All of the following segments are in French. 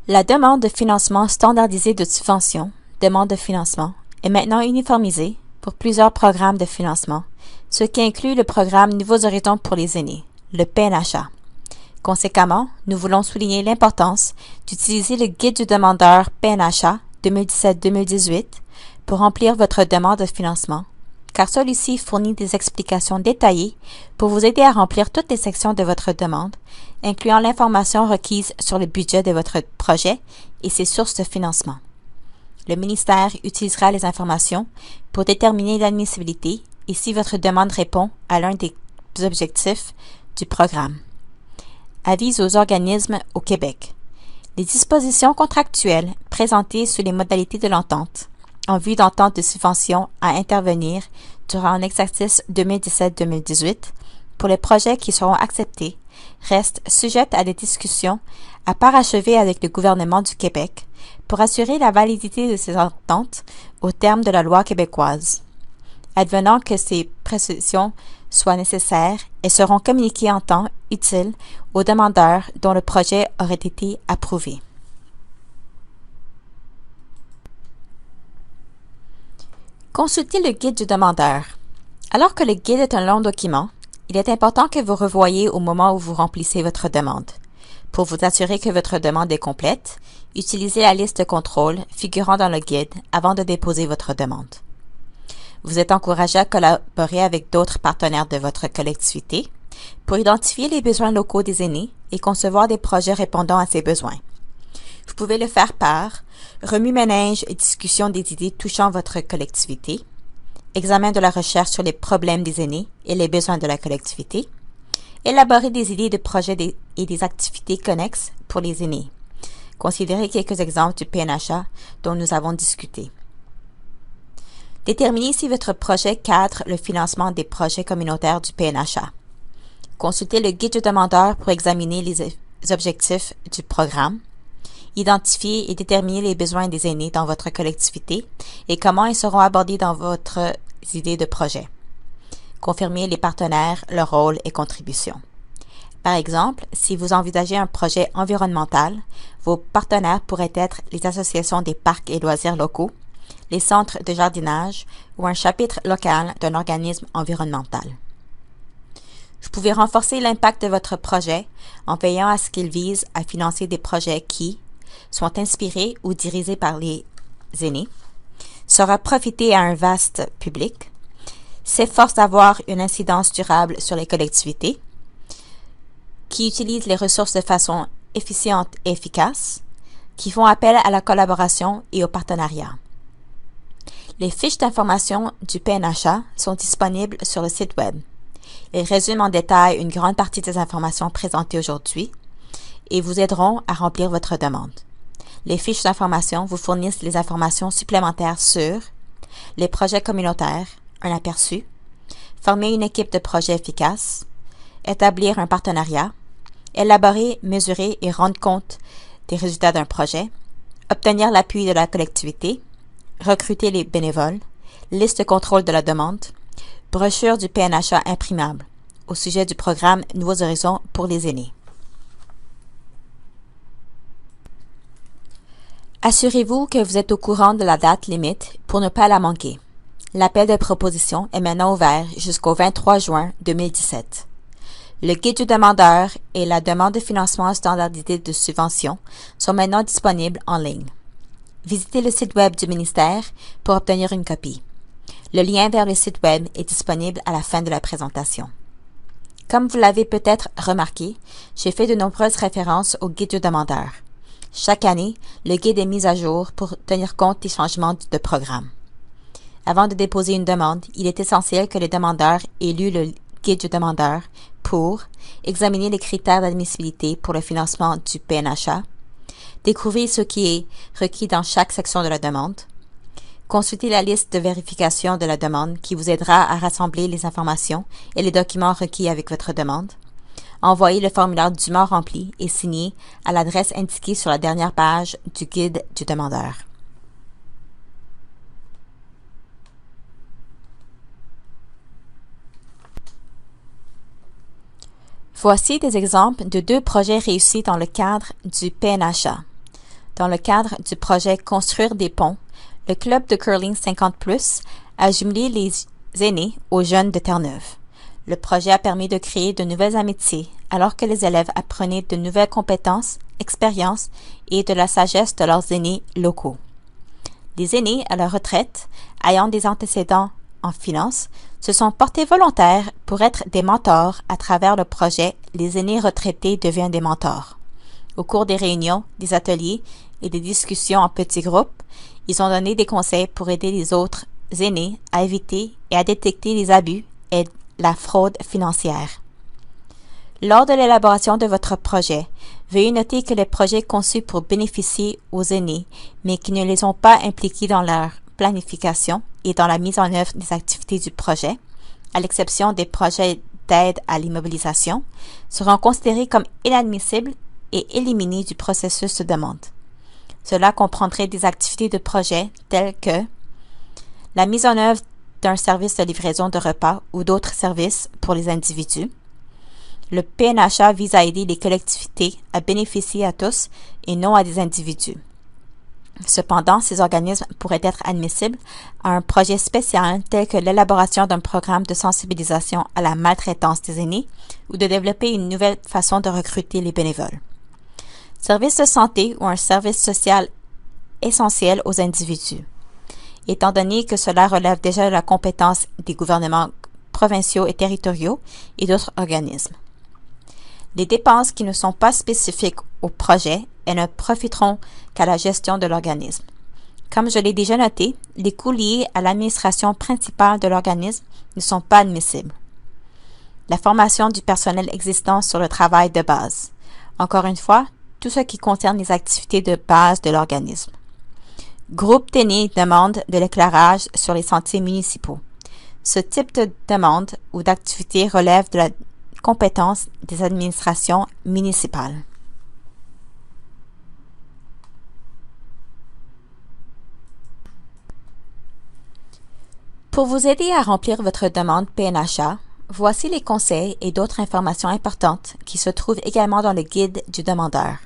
La demande de financement standardisé de subvention, demande de financement, est maintenant uniformisée pour plusieurs programmes de financement, ce qui inclut le programme Nouveaux Horizons pour les aînés, le PNHA. Conséquemment, nous voulons souligner l'importance d'utiliser le guide du demandeur PNHA 2017-2018 pour remplir votre demande de financement, car celui-ci fournit des explications détaillées pour vous aider à remplir toutes les sections de votre demande, incluant l'information requise sur le budget de votre projet et ses sources de financement. Le ministère utilisera les informations pour déterminer l'admissibilité et si votre demande répond à l'un des objectifs du programme. Avis aux organismes au Québec. Les dispositions contractuelles présentées sous les modalités de l'entente en vue d'entente de subvention à intervenir durant l'exercice 2017-2018 pour les projets qui seront acceptés restent sujettes à des discussions à parachever avec le gouvernement du Québec pour assurer la validité de ces ententes au terme de la loi québécoise. Advenant que ces précisions soient nécessaires, elles seront communiquées en temps utile aux demandeurs dont le projet aurait été approuvé. Consultez le guide du demandeur. Alors que le guide est un long document, il est important que vous revoyiez au moment où vous remplissez votre demande. Pour vous assurer que votre demande est complète, utilisez la liste de contrôle figurant dans le guide avant de déposer votre demande. Vous êtes encouragé à collaborer avec d'autres partenaires de votre collectivité pour identifier les besoins locaux des aînés et concevoir des projets répondant à ces besoins. Vous pouvez le faire par remue-ménage et discussion des idées touchant votre collectivité, examen de la recherche sur les problèmes des aînés et les besoins de la collectivité, élaborer des idées de projets et des activités connexes pour les aînés. Considérez quelques exemples du PNHA dont nous avons discuté. Déterminez si votre projet cadre le financement des projets communautaires du PNHA. Consultez le guide du demandeur pour examiner les objectifs du programme. Identifiez et déterminez les besoins des aînés dans votre collectivité et comment ils seront abordés dans votre idée de projet. Confirmez les partenaires, leur rôle et contributions. Par exemple, si vous envisagez un projet environnemental, vos partenaires pourraient être les associations des parcs et loisirs locaux, les centres de jardinage ou un chapitre local d'un organisme environnemental. Vous pouvez renforcer l'impact de votre projet en veillant à ce qu'il vise à financer des projets qui sont inspirés ou dirigés par les aînés, saura profiter à un vaste public, s'efforce d'avoir une incidence durable sur les collectivités, qui utilisent les ressources de façon efficiente et efficace, qui font appel à la collaboration et au partenariat. Les fiches d'information du PNHA sont disponibles sur le site Web. Ils résument en détail une grande partie des informations présentées aujourd'hui et vous aideront à remplir votre demande. Les fiches d'information vous fournissent les informations supplémentaires sur les projets communautaires, un aperçu, former une équipe de projet efficace, établir un partenariat, élaborer, mesurer et rendre compte des résultats d'un projet, obtenir l'appui de la collectivité, recruter les bénévoles, liste de contrôle de la demande, brochure du PNHA imprimable au sujet du programme Nouveaux Horizons pour les aînés. Assurez-vous que vous êtes au courant de la date limite pour ne pas la manquer. L'appel de proposition est maintenant ouvert jusqu'au 23 juin 2017. Le guide du demandeur et la demande de financement standardisé de subvention sont maintenant disponibles en ligne. Visitez le site Web du ministère pour obtenir une copie. Le lien vers le site Web est disponible à la fin de la présentation. Comme vous l'avez peut-être remarqué, j'ai fait de nombreuses références au guide du demandeur. Chaque année, le guide est mis à jour pour tenir compte des changements de programme. Avant de déposer une demande, il est essentiel que le demandeur ait lu le guide du demandeur pour examiner les critères d'admissibilité pour le financement du PNHA, découvrir ce qui est requis dans chaque section de la demande, consulter la liste de vérification de la demande qui vous aidera à rassembler les informations et les documents requis avec votre demande, envoyer le formulaire dûment rempli et signé à l'adresse indiquée sur la dernière page du guide du demandeur. Voici des exemples de 2 projets réussis dans le cadre du PNHA. Dans le cadre du projet Construire des ponts, le club de curling 50+ a jumelé les aînés aux jeunes de Terre-Neuve. Le projet a permis de créer de nouvelles amitiés alors que les élèves apprenaient de nouvelles compétences, expériences et de la sagesse de leurs aînés locaux. Les aînés à la retraite, ayant des antécédents en finance, se sont portés volontaires pour être des mentors à travers le projet Les aînés retraités deviennent des mentors. Au cours des réunions, des ateliers et des discussions en petits groupes, ils ont donné des conseils pour aider les autres aînés à éviter et à détecter les abus et la fraude financière. Lors de l'élaboration de votre projet, veuillez noter que les projets conçus pour bénéficier aux aînés, mais qui ne les ont pas impliqués dans leur planification et dans la mise en œuvre des activités du projet, à l'exception des projets d'aide à l'immobilisation, seront considérés comme inadmissibles et éliminés du processus de demande. Cela comprendrait des activités de projet telles que la mise en œuvre d'un service de livraison de repas ou d'autres services pour les individus. Le PNHA vise à aider les collectivités à bénéficier à tous et non à des individus. Cependant, ces organismes pourraient être admissibles à un projet spécial tel que l'élaboration d'un programme de sensibilisation à la maltraitance des aînés ou de développer une nouvelle façon de recruter les bénévoles. Service de santé ou un service social essentiel aux individus. Étant donné que cela relève déjà de la compétence des gouvernements provinciaux et territoriaux et d'autres organismes. Les dépenses qui ne sont pas spécifiques au projet et ne profiteront qu'à la gestion de l'organisme. Comme je l'ai déjà noté, les coûts liés à l'administration principale de l'organisme ne sont pas admissibles. La formation du personnel existant sur le travail de base. Encore une fois, tout ce qui concerne les activités de base de l'organisme. Groupe d'aînés demande de l'éclairage sur les sentiers municipaux. Ce type de demande ou d'activité relève de la compétence des administrations municipales. Pour vous aider à remplir votre demande PNHA, voici les conseils et d'autres informations importantes qui se trouvent également dans le guide du demandeur.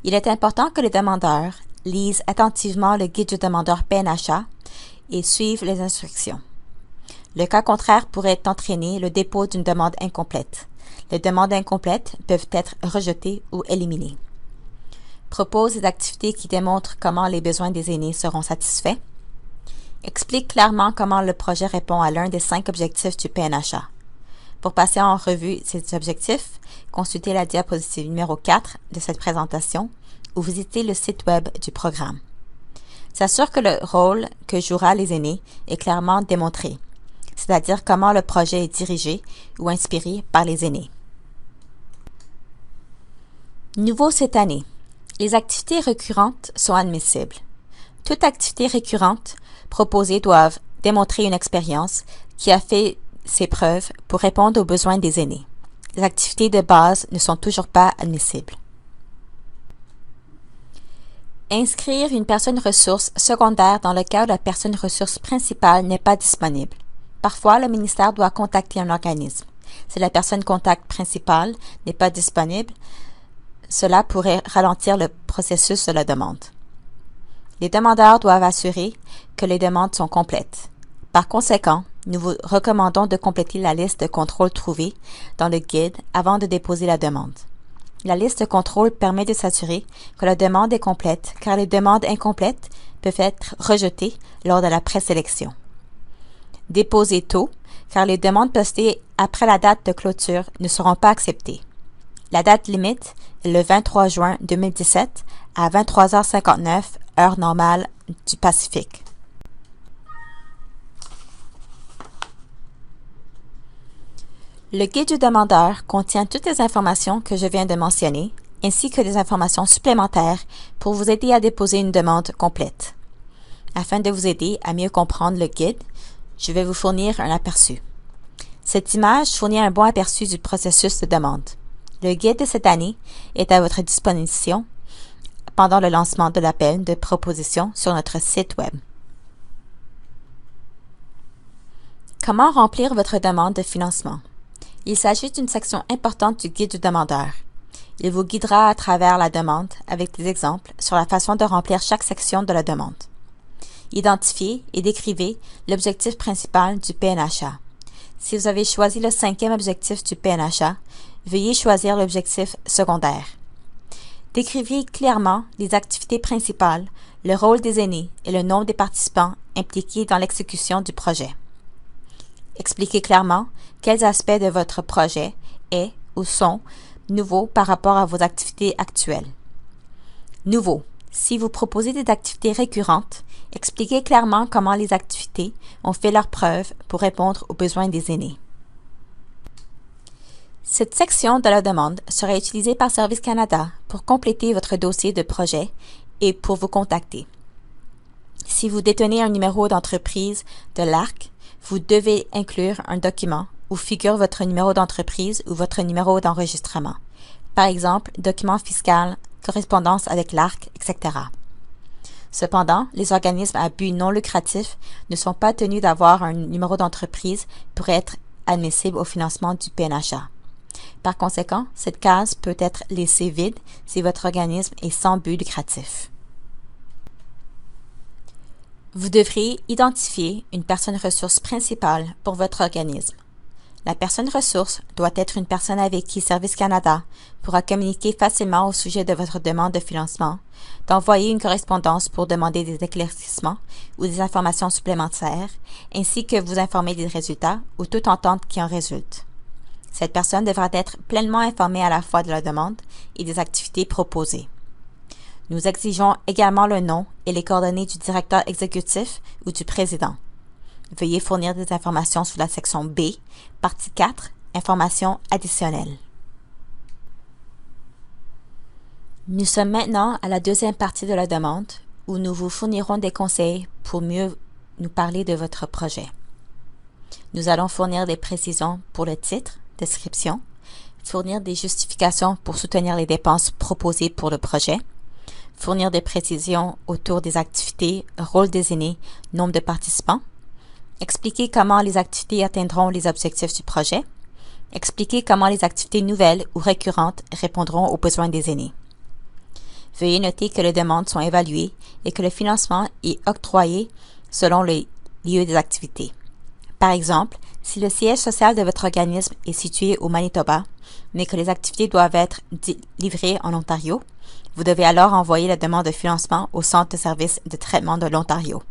Il est important que les demandeurs lisent attentivement le guide du demandeur PNHA et suivent les instructions. Le cas contraire pourrait entraîner le dépôt d'une demande incomplète. Les demandes incomplètes peuvent être rejetées ou éliminées. Propose des activités qui démontrent comment les besoins des aînés seront satisfaits. Explique clairement comment le projet répond à l'un des 5 objectifs du PNHA. Pour passer en revue ces objectifs, consultez la diapositive numéro 4 de cette présentation ou visitez le site web du programme. S'assure que le rôle que jouera les aînés est clairement démontré, c'est-à-dire comment le projet est dirigé ou inspiré par les aînés. Nouveau cette année, les activités récurrentes sont admissibles. Toute activité récurrente proposée doit démontrer une expérience qui a fait ses preuves pour répondre aux besoins des aînés. Les activités de base ne sont toujours pas admissibles. Inscrire une personne ressource secondaire dans le cas où la personne ressource principale n'est pas disponible. Parfois, le ministère doit contacter un organisme. Si la personne contact principale n'est pas disponible, cela pourrait ralentir le processus de la demande. Les demandeurs doivent assurer que les demandes sont complètes. Par conséquent, nous vous recommandons de compléter la liste de contrôles trouvée dans le guide avant de déposer la demande. La liste de contrôles permet de s'assurer que la demande est complète, car les demandes incomplètes peuvent être rejetées lors de la présélection. Déposez tôt, car les demandes postées après la date de clôture ne seront pas acceptées. La date limite est le 23 juin 2017 à 23h59, heure normale du Pacifique. Le guide du demandeur contient toutes les informations que je viens de mentionner, ainsi que des informations supplémentaires pour vous aider à déposer une demande complète. Afin de vous aider à mieux comprendre le guide, je vais vous fournir un aperçu. Cette image fournit un bon aperçu du processus de demande. Le guide de cette année est à votre disposition pendant le lancement de l'appel de proposition sur notre site web. Comment remplir votre demande de financement? Il s'agit d'une section importante du guide du demandeur. Il vous guidera à travers la demande avec des exemples sur la façon de remplir chaque section de la demande. Identifiez et décrivez l'objectif principal du PNHA. Si vous avez choisi le 5e objectif du PNHA, veuillez choisir l'objectif secondaire. Décrivez clairement les activités principales, le rôle des aînés et le nombre des participants impliqués dans l'exécution du projet. Expliquez clairement quels aspects de votre projet est ou sont nouveaux par rapport à vos activités actuelles. Nouveau. Si vous proposez des activités récurrentes, expliquez clairement comment les activités ont fait leurs preuves pour répondre aux besoins des aînés. Cette section de la demande sera utilisée par Service Canada pour compléter votre dossier de projet et pour vous contacter. Si vous détenez un numéro d'entreprise de l'ARC, vous devez inclure un document où figure votre numéro d'entreprise ou votre numéro d'enregistrement. Par exemple, document fiscal, correspondance avec l'ARC, etc. Cependant, les organismes à but non lucratif ne sont pas tenus d'avoir un numéro d'entreprise pour être admissibles au financement du PNHA. Par conséquent, cette case peut être laissée vide si votre organisme est sans but lucratif. Vous devrez identifier une personne ressource principale pour votre organisme. La personne ressource doit être une personne avec qui Service Canada pourra communiquer facilement au sujet de votre demande de financement, d'envoyer une correspondance pour demander des éclaircissements ou des informations supplémentaires, ainsi que vous informer des résultats ou toute entente qui en résulte. Cette personne devra être pleinement informée à la fois de la demande et des activités proposées. Nous exigeons également le nom et les coordonnées du directeur exécutif ou du président. Veuillez fournir des informations sous la section B, partie 4, Informations additionnelles. Nous sommes maintenant à la deuxième partie de la demande où nous vous fournirons des conseils pour mieux nous parler de votre projet. Nous allons fournir des précisions pour le titre, description, fournir des justifications pour soutenir les dépenses proposées pour le projet, fournir des précisions autour des activités, rôle des aînés, nombre de participants, expliquer comment les activités atteindront les objectifs du projet, expliquer comment les activités nouvelles ou récurrentes répondront aux besoins des aînés. Veuillez noter que les demandes sont évaluées et que le financement est octroyé selon le lieu des activités. Par exemple, si le siège social de votre organisme est situé au Manitoba, mais que les activités doivent être livrées en Ontario, vous devez alors envoyer la demande de financement au Centre de services de traitement de l'Ontario.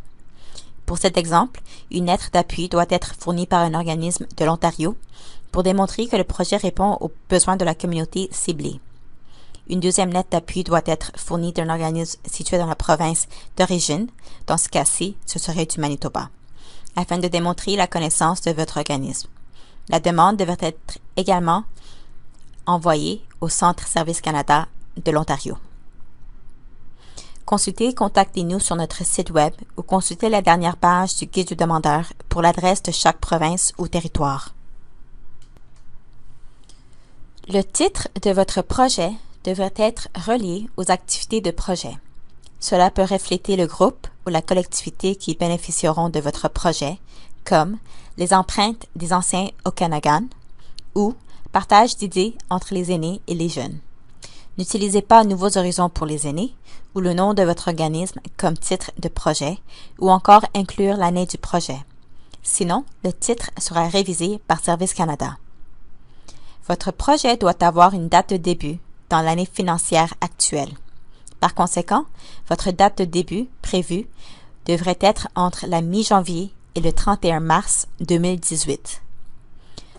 Pour cet exemple, une lettre d'appui doit être fournie par un organisme de l'Ontario pour démontrer que le projet répond aux besoins de la communauté ciblée. Une deuxième lettre d'appui doit être fournie d'un organisme situé dans la province d'origine, dans ce cas-ci, ce serait du Manitoba, afin de démontrer la connaissance de votre organisme. La demande devrait être également envoyée au Centre Service Canada de l'Ontario. Consultez et contactez-nous sur notre site web ou consultez la dernière page du guide du demandeur pour l'adresse de chaque province ou territoire. Le titre de votre projet devrait être relié aux activités de projet. Cela peut refléter le groupe ou la collectivité qui bénéficieront de votre projet, comme les empreintes des anciens Okanagan ou partage d'idées entre les aînés et les jeunes. N'utilisez pas Nouveaux horizons pour les aînés ou le nom de votre organisme comme titre de projet ou encore inclure l'année du projet. Sinon, le titre sera révisé par Service Canada. Votre projet doit avoir une date de début dans l'année financière actuelle. Par conséquent, votre date de début prévue devrait être entre la mi-janvier et le 31 mars 2018.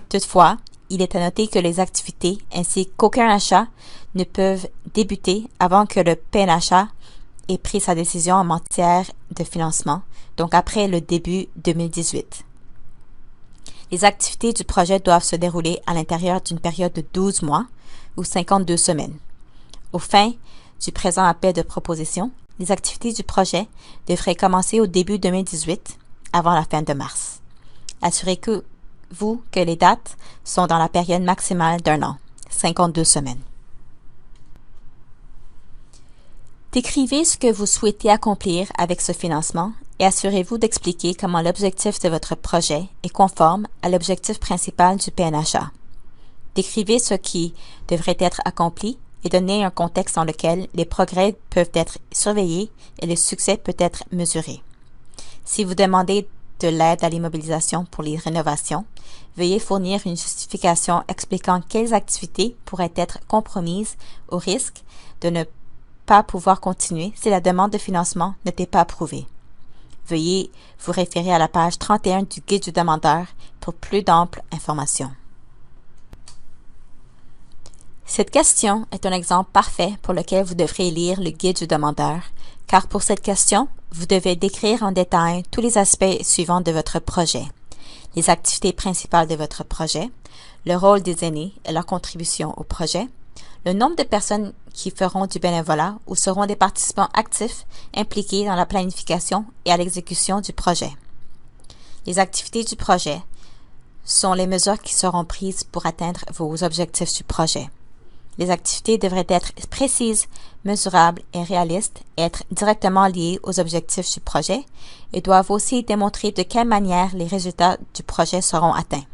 Toutefois, il est à noter que les activités ainsi qu'aucun achat ne peuvent débuter avant que le PNHA ait pris sa décision en matière de financement, donc après le début 2018. Les activités du projet doivent se dérouler à l'intérieur d'une période de 12 mois ou 52 semaines. Au fin du présent appel de proposition, les activités du projet devraient commencer au début 2018, avant la fin de mars. Assurez-vous que les dates sont dans la période maximale d'un an, 52 semaines. Décrivez ce que vous souhaitez accomplir avec ce financement et assurez-vous d'expliquer comment l'objectif de votre projet est conforme à l'objectif principal du PNHA. Décrivez ce qui devrait être accompli et donner un contexte dans lequel les progrès peuvent être surveillés et le succès peut être mesuré. Si vous demandez de l'aide à l'immobilisation pour les rénovations, veuillez fournir une justification expliquant quelles activités pourraient être compromises au risque de ne pas pouvoir continuer si la demande de financement n'était pas approuvée. Veuillez vous référer à la page 31 du guide du demandeur pour plus d'amples informations. Cette question est un exemple parfait pour lequel vous devrez lire le guide du demandeur, car pour cette question, vous devez décrire en détail tous les aspects suivants de votre projet: les activités principales de votre projet, le rôle des aînés et leur contribution au projet, le nombre de personnes qui feront du bénévolat ou seront des participants actifs impliqués dans la planification et à l'exécution du projet. Les activités du projet sont les mesures qui seront prises pour atteindre vos objectifs du projet. Les activités devraient être précises, mesurables et réalistes et être directement liées aux objectifs du projet et doivent aussi démontrer de quelle manière les résultats du projet seront atteints.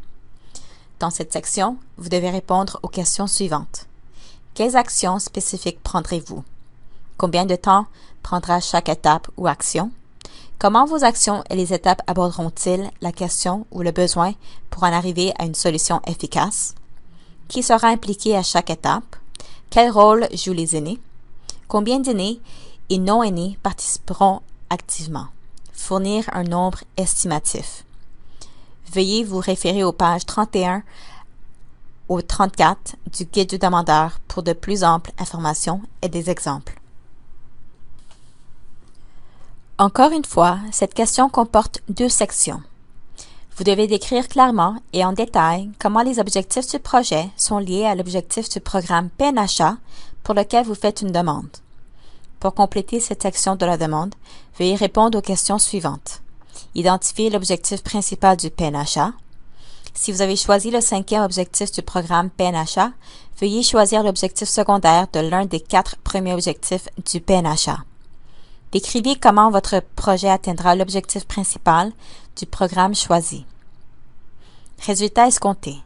Dans cette section, vous devez répondre aux questions suivantes. Quelles actions spécifiques prendrez-vous? Combien de temps prendra chaque étape ou action? Comment vos actions et les étapes aborderont-ils la question ou le besoin pour en arriver à une solution efficace? Qui sera impliqué à chaque étape? Quel rôle jouent les aînés? Combien d'aînés et non-aînés participeront activement? Fournir un nombre estimatif. Veuillez vous référer aux pages 31 au 34 du guide du demandeur pour de plus amples informations et des exemples. Encore une fois, cette question comporte deux sections. Vous devez décrire clairement et en détail comment les objectifs du projet sont liés à l'objectif du programme PNHA pour lequel vous faites une demande. Pour compléter cette section de la demande, veuillez répondre aux questions suivantes. Identifier l'objectif principal du PNHA. Si vous avez choisi le 5e objectif du programme PNHA, veuillez choisir l'objectif secondaire de l'un des 4 premiers objectifs du PNHA. Décrivez comment votre projet atteindra l'objectif principal du programme choisi. Résultats escomptés.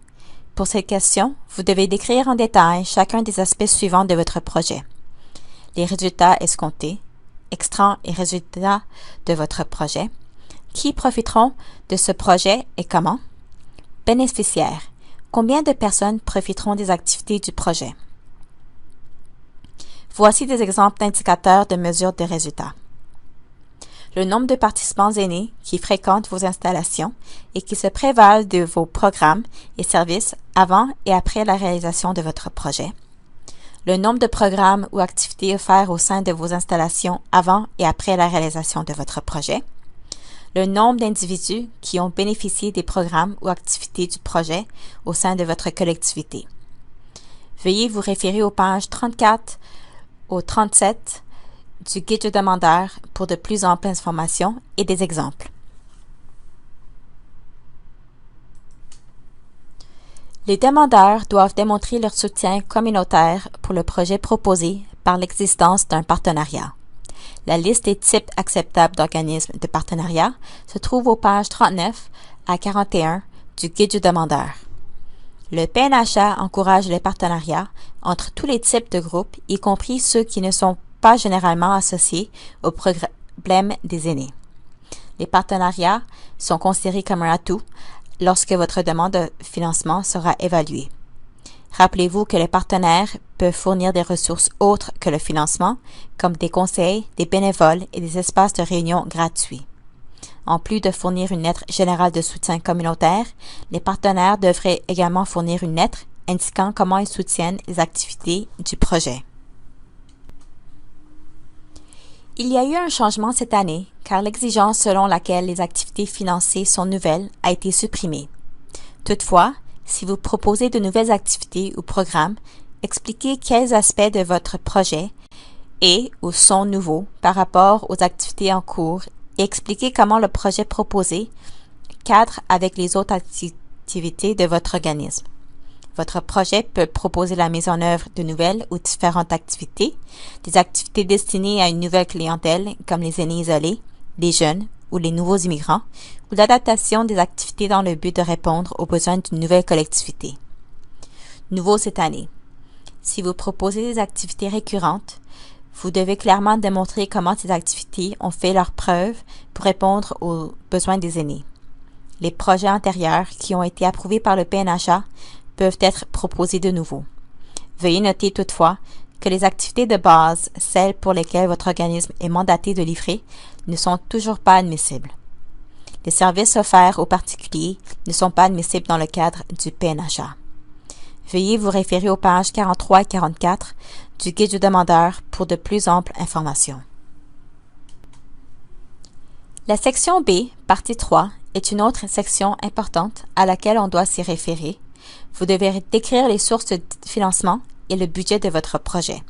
Pour cette question, vous devez décrire en détail chacun des aspects suivants de votre projet. Les résultats escomptés, extrants et résultats de votre projet, qui profiteront de ce projet et comment. Bénéficiaires. Combien de personnes profiteront des activités du projet? Voici des exemples d'indicateurs de mesure de résultats. Le nombre de participants aînés qui fréquentent vos installations et qui se prévalent de vos programmes et services avant et après la réalisation de votre projet. Le nombre de programmes ou activités offerts au sein de vos installations avant et après la réalisation de votre projet. Le nombre d'individus qui ont bénéficié des programmes ou activités du projet au sein de votre collectivité. Veuillez vous référer aux pages 34 au 37 du guide du demandeur pour de plus amples informations et des exemples. Les demandeurs doivent démontrer leur soutien communautaire pour le projet proposé par l'existence d'un partenariat. La liste des types acceptables d'organismes de partenariat se trouve aux pages 39 à 41 du guide du demandeur. Le PNHA encourage les partenariats entre tous les types de groupes, y compris ceux qui ne sont pas généralement associés aux problèmes des aînés. Les partenariats sont considérés comme un atout lorsque votre demande de financement sera évaluée. Rappelez-vous que les partenaires peuvent fournir des ressources autres que le financement, comme des conseils, des bénévoles et des espaces de réunion gratuits. En plus de fournir une lettre générale de soutien communautaire, les partenaires devraient également fournir une lettre indiquant comment ils soutiennent les activités du projet. Il y a eu un changement cette année, car l'exigence selon laquelle les activités financées sont nouvelles a été supprimée. Toutefois, si vous proposez de nouvelles activités ou programmes, expliquez quels aspects de votre projet et ou sont nouveaux par rapport aux activités en cours et expliquez comment le projet proposé cadre avec les autres activités de votre organisme. Votre projet peut proposer la mise en œuvre de nouvelles ou différentes activités, des activités destinées à une nouvelle clientèle comme les aînés isolés, les jeunes ou les nouveaux immigrants, ou l'adaptation des activités dans le but de répondre aux besoins d'une nouvelle collectivité. Nouveau cette année. Si vous proposez des activités récurrentes, vous devez clairement démontrer comment ces activités ont fait leurs preuves pour répondre aux besoins des aînés. Les projets antérieurs qui ont été approuvés par le PNHA peuvent être proposés de nouveau. Veuillez noter toutefois que les activités de base, celles pour lesquelles votre organisme est mandaté de livrer, ne sont toujours pas admissibles. Les services offerts aux particuliers ne sont pas admissibles dans le cadre du PNHA. Veuillez vous référer aux pages 43 et 44 du Guide du demandeur pour de plus amples informations. La section B, partie 3, est une autre section importante à laquelle on doit s'y référer. Vous devez décrire les sources de financement et le budget de votre projet.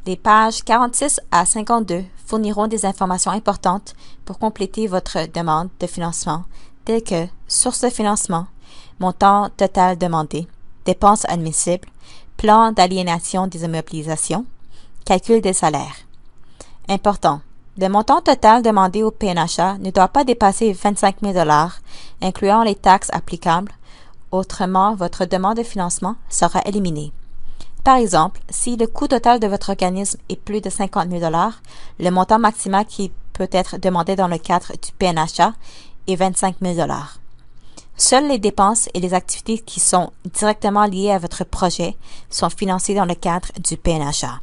Les pages 46 à 52 fourniront des informations importantes pour compléter votre demande de financement, telles que source de financement, montant total demandé, dépenses admissibles, plan d'aliénation des immobilisations, calcul des salaires. Important. Le montant total demandé au PNHA ne doit pas dépasser 25 000 $, incluant les taxes applicables. Autrement, votre demande de financement sera éliminée. Par exemple, si le coût total de votre organisme est plus de 50 000 $, le montant maximal qui peut être demandé dans le cadre du PNHA est 25 000 $. Seules les dépenses et les activités qui sont directement liées à votre projet sont financées dans le cadre du PNHA.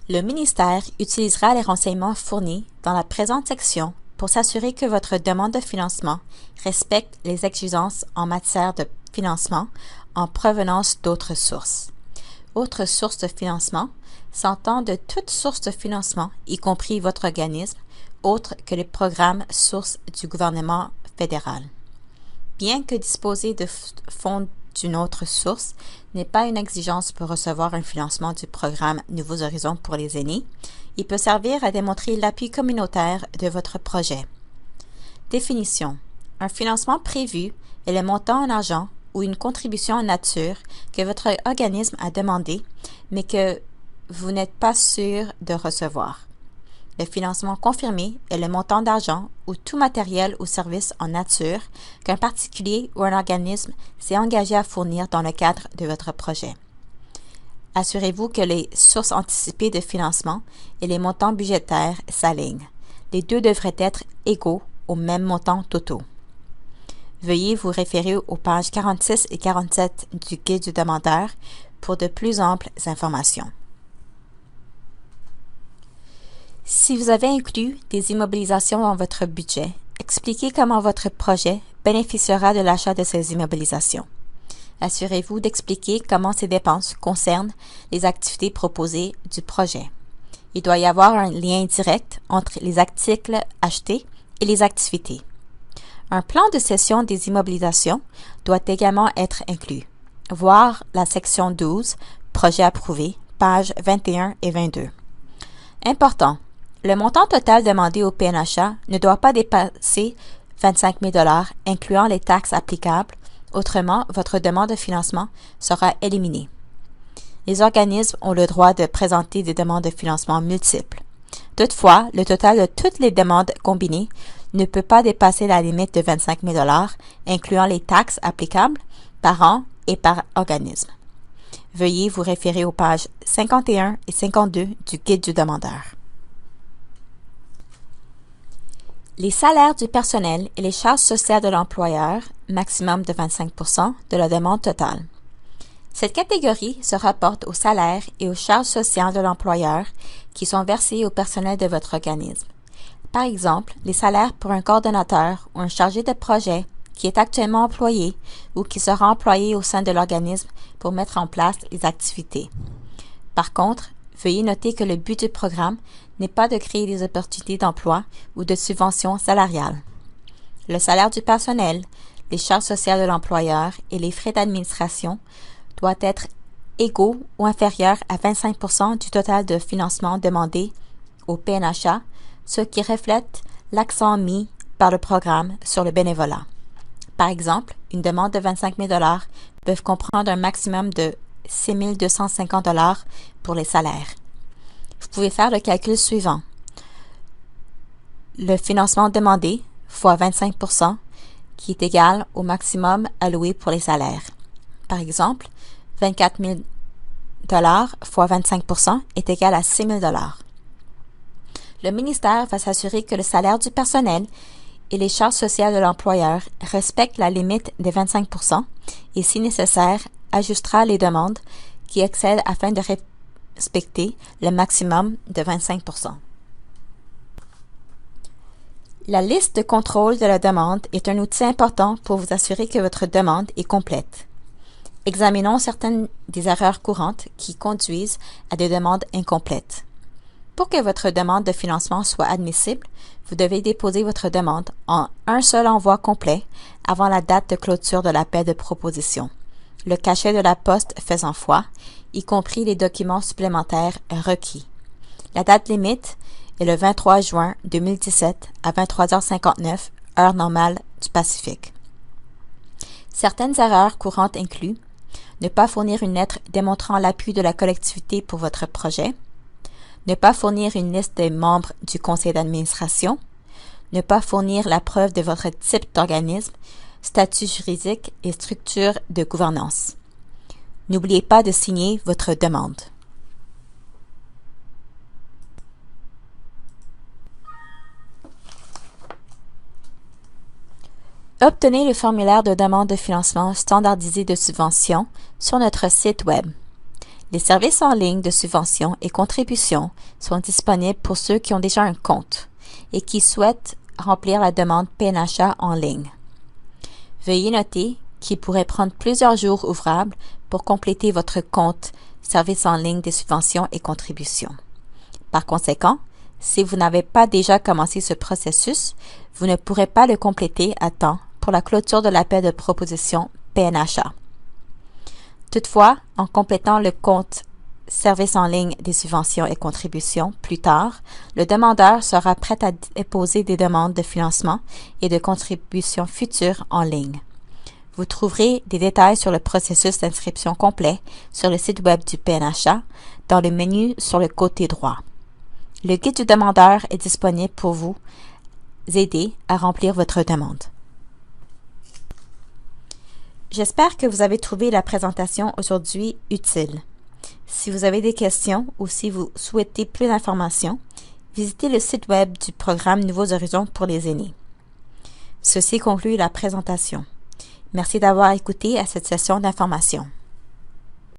Le ministère utilisera les renseignements fournis dans la présente section pour s'assurer que votre demande de financement respecte les exigences en matière de financement en provenance d'autres sources. Autres sources de financement s'entend de toute source de financement, y compris votre organisme, autres que les programmes sources du gouvernement fédéral. Bien que disposer de fonds d'une autre source n'est pas une exigence pour recevoir un financement du programme Nouveaux Horizons pour les aînés, il peut servir à démontrer l'appui communautaire de votre projet. Définition. Un financement prévu est le montant en argent ou une contribution en nature que votre organisme a demandé, mais que vous n'êtes pas sûr de recevoir. Le financement confirmé est le montant d'argent ou tout matériel ou service en nature qu'un particulier ou un organisme s'est engagé à fournir dans le cadre de votre projet. Assurez-vous que les sources anticipées de financement et les montants budgétaires s'alignent. Les deux devraient être égaux aux mêmes montants totaux. Veuillez vous référer aux pages 46 et 47 du Guide du demandeur pour de plus amples informations. Si vous avez inclus des immobilisations dans votre budget, expliquez comment votre projet bénéficiera de l'achat de ces immobilisations. Assurez-vous d'expliquer comment ces dépenses concernent les activités proposées du projet. Il doit y avoir un lien direct entre les articles achetés et les activités. Un plan de cession des immobilisations doit également être inclus. Voir la section 12, Projet approuvé, pages 21 et 22. Important. Le montant total demandé au PNHA ne doit pas dépasser 25 000 $, incluant les taxes applicables. Autrement, votre demande de financement sera éliminée. Les organismes ont le droit de présenter des demandes de financement multiples. Toutefois, le total de toutes les demandes combinées ne peut pas dépasser la limite de 25 000 $, incluant les taxes applicables par an et par organisme. Veuillez vous référer aux pages 51 et 52 du Guide du demandeur. Les salaires du personnel et les charges sociales de l'employeur, maximum de 25 % de la demande totale. Cette catégorie se rapporte aux salaires et aux charges sociales de l'employeur qui sont versés au personnel de votre organisme. Par exemple, les salaires pour un coordonnateur ou un chargé de projet qui est actuellement employé ou qui sera employé au sein de l'organisme pour mettre en place les activités. Par contre, veuillez noter que le but du programme n'est pas de créer des opportunités d'emploi ou de subventions salariales. Le salaire du personnel, les charges sociales de l'employeur et les frais d'administration doivent être égaux ou inférieurs à 25 % du total de financement demandé au PNHA, ce qui reflète l'accent mis par le programme sur le bénévolat. Par exemple, une demande de 25 000 $ peut comprendre un maximum de 6 250 $ pour les salaires. Vous pouvez faire le calcul suivant. Le financement demandé fois 25 % qui est égal au maximum alloué pour les salaires. Par exemple, 24 000 fois 25% est égal à 6 000 Le ministère va s'assurer que le salaire du personnel et les charges sociales de l'employeur respectent la limite des 25% et, si nécessaire, ajustera les demandes qui excèdent afin de respecter le maximum de 25%. La liste de contrôle de la demande est un outil important pour vous assurer que votre demande est complète. Examinons certaines des erreurs courantes qui conduisent à des demandes incomplètes. Pour que votre demande de financement soit admissible, vous devez déposer votre demande en un seul envoi complet avant la date de clôture de l'appel de proposition, le cachet de la poste faisant foi, y compris les documents supplémentaires requis. La date limite est le 23 juin 2017 à 23h59, heure normale du Pacifique. Certaines erreurs courantes incluent ne pas fournir une lettre démontrant l'appui de la collectivité pour votre projet, ne pas fournir une liste des membres du conseil d'administration, ne pas fournir la preuve de votre type d'organisme, statut juridique et structure de gouvernance. N'oubliez pas de signer votre demande. Obtenez le formulaire de demande de financement standardisé de subvention sur notre site Web. Les services en ligne de subvention et contributions sont disponibles pour ceux qui ont déjà un compte et qui souhaitent remplir la demande PNHA en ligne. Veuillez noter qu'il pourrait prendre plusieurs jours ouvrables pour compléter votre compte Services en ligne des subventions et contributions. Par conséquent, si vous n'avez pas déjà commencé ce processus, vous ne pourrez pas le compléter à temps pour la clôture de l'appel de proposition PNHA. Toutefois, en complétant le compte Services en ligne des subventions et contributions plus tard, le demandeur sera prêt à déposer des demandes de financement et de contributions futures en ligne. Vous trouverez des détails sur le processus d'inscription complet sur le site Web du PNHA dans le menu sur le côté droit. Le guide du demandeur est disponible pour vous aider à remplir votre demande. J'espère que vous avez trouvé la présentation aujourd'hui utile. Si vous avez des questions ou si vous souhaitez plus d'informations, visitez le site Web du programme Nouveaux Horizons pour les aînés. Ceci conclut la présentation. Merci d'avoir écouté à cette session d'information.